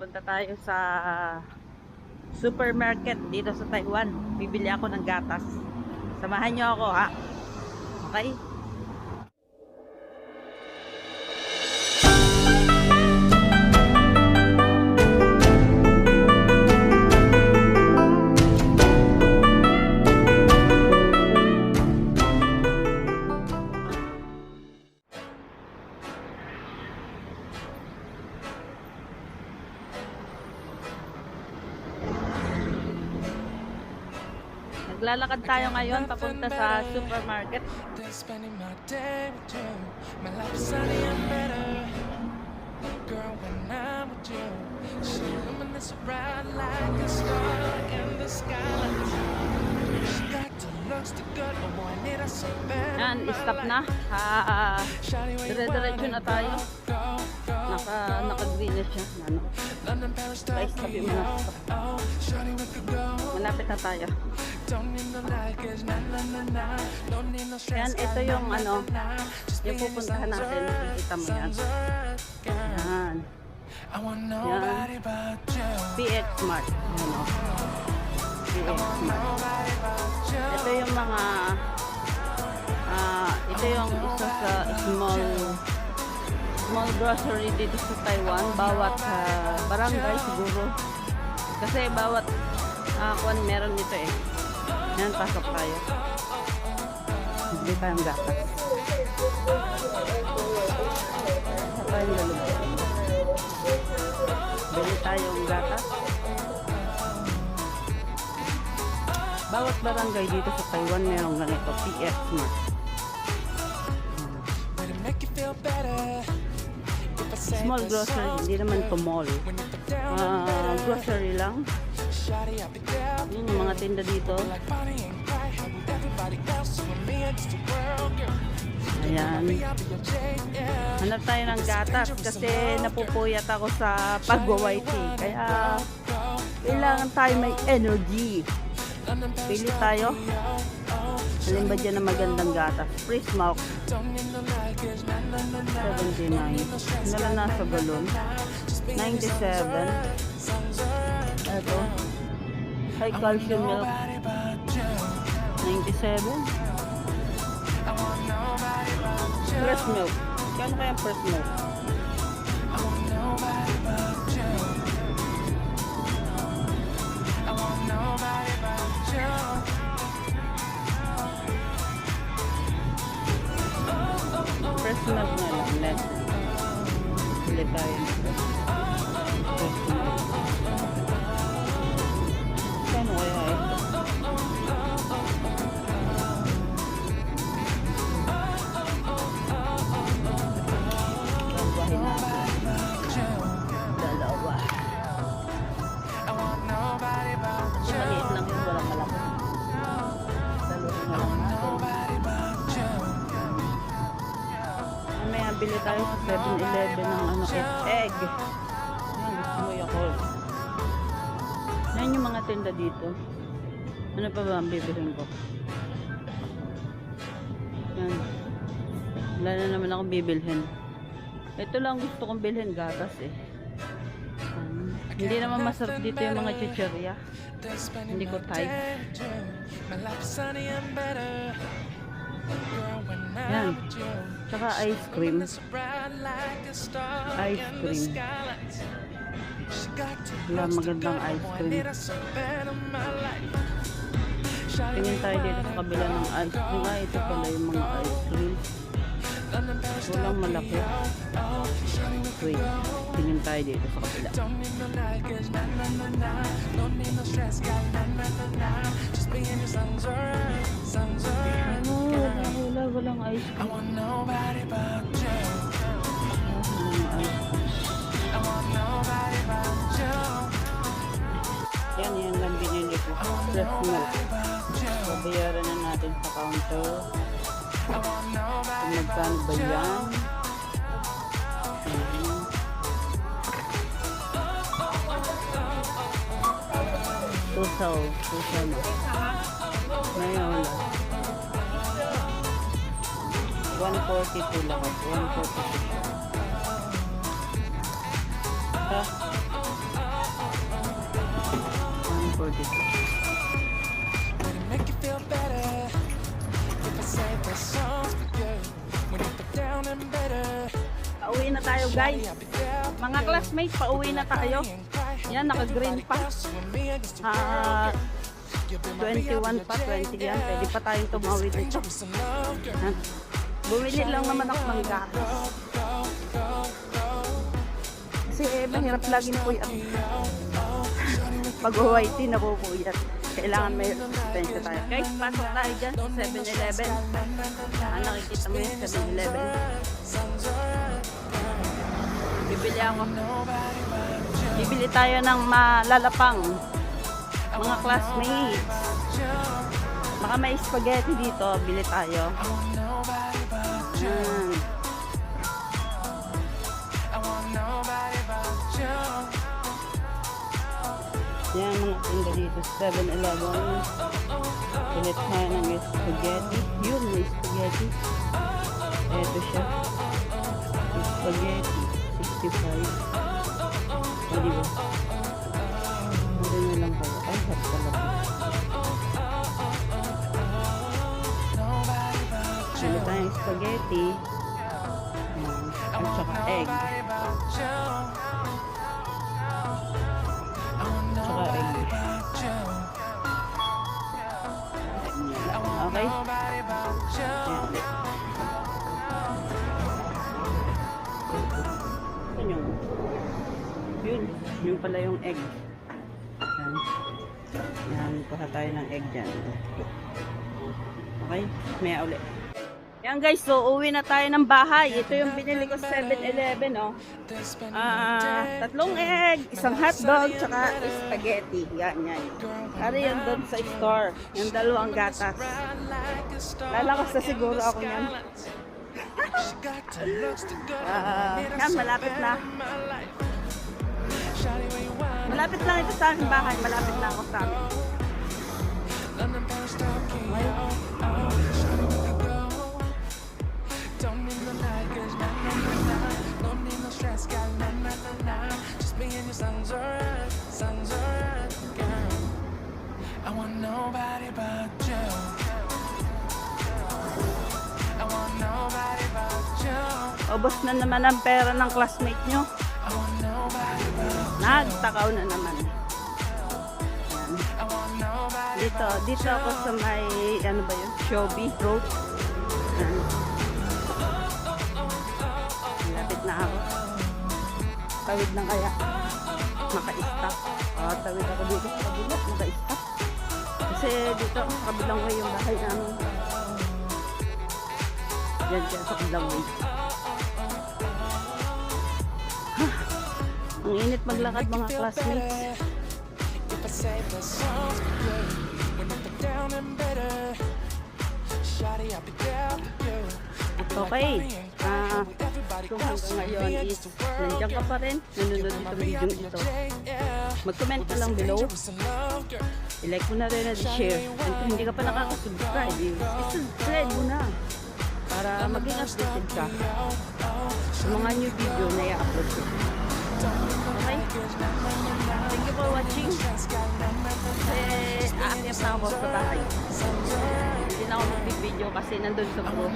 punta tayo sa supermarket dito sa Taiwan. Bibili ako ng gatas. Samahan nyo ako, ha? Okay? Naglalakad tayo ngayon papunta sa supermarket. Yan, stop na. Dire-diretso na tayo. Naka-green na siya. Guys, sabi mo na stop. Malapit na tayo. Yan, ito yung yung pupuntahan natin. Nakikita mo yan. Yan. Yan. PX Mart. PX Mart. Ito yung mga ito yung isa sa small grocery dito sa Taiwan. Bawat barangay siguro. Kasi bawat kuwan meron nito eh. Yan, pasok tayo. Bili tayong gatas. Sa tayong lalubog. Bili tayong gatas. Bawat barangay dito sa Taiwan meron ganito. PX Mart. Small grocery. Hindi naman to mall. Grocery lang. Yung mga tinda dito. Ayan. Hanap tayo ng gatas kasi napupuyat ako sa pag-white tea. Kaya kailangan tayo may energy. Pili tayo. Alin ba dyan na magandang gatas? Fresh milk. 79. Nala nasa galon. 97. Ito. High calcium milk. 97. Fresh milk. Kano kaya fresh milk? Fresh milk na lang. Let's ulit tayo. Fresh milk. Kano kaya ito? Dalawa. Maliit lang yun, walang malaki. Dalawa na lang natin. Mamaya bili tayo sa 7-Eleven ng egg. Yan, gusto mo Yakult. Yan yung mga tinda dito. Ano pa ba ang bibilhin ko? Yan. Wala na naman akong bibilhin. Ito lang gusto kong bilhin, gatas eh. Hindi naman masarap dito yung mga chichirya. Hindi ko type. Yan. Tsaka ice cream. Ice cream. Wala magandang ice cream. Tingin tayo dito sa kabila ng ice cream. Ito pala yung mga ice cream. Walang malaki. Wait, tingin tayo dito sa kabila. Walang ice cream. Yan lang binili ko. Fresh milk. Babayaran na natin sa counter. Kung magkano ba yan? Tusaw na. Ngayon, 142 lang ako. 142. for this. Pauwi na tayo guys. Mga classmates, pauwi na tayo. Yan, naka-green pa. 21 pa, 20 yan. Pwede pa tayong tumawid dito. Bumili lang naman ako ng gatas. Kasi mahirap laging puyat. Pag-white na pupuyat. Kailangan may resistensya tayo. Guys, pasok tayo dyan sa 7-Eleven. Nakikita mo yung 7-Eleven. Bibili ako. Bibili tayo ng malalapang. Mga classmates. Baka may spaghetti dito. Bili tayo. Yan, mga tinda dito sa 7-Eleven. Bili tayo ng spaghetti. Yun, may spaghetti. Eto siya. Spaghetti. 65. O, diba? Ano na lang pala. Ay, hot pala. Bili tayong spaghetti. At saka egg. Saka egg. Okay? Ayan. Yun pala yung egg. Yan. Yan, kuha tayo ng egg dyan. Okay? Maya ulit. Yan guys, so uwi na tayo ng bahay. Ito yung binili ko sa 7-Eleven, oh. 3 egg, isang hotdog, tsaka spaghetti. Yan. Ano yan doon sa store? Yung 2 gatas. Lalakas na siguro ako yan. Yan, malapit na. Malapit lang ito sa aking bahay. Malapit na ako sa akin. Ubos na naman ang pera ng classmate nyo. Nagtakaw na naman. Dito ako sa may, ano ba yun? Shobi Road. Lapit na ako. Tawid na kaya. Maka-stop. Tawid ako dito sa kabila. Maka-stop. Kasi dito sa kabilang way yung bahay namin. Yan sa kabilang way. Ang init maglakad mga classmates. Okay. Kung hanggang ngayon is nandiyan ka pa rin, nanonood itong video ito, mag-comment ka lang below. I-like mo na rin at i-share. And kung hindi ka pa nakaka-subscribe, i-subscribe mo na para maging updated ka sa mga new video na i-upload ko. Okay? Thank you for watching. Kasi aakyat na ako sa bahay. Hindi na ako mag-video kasi nandun sa bro.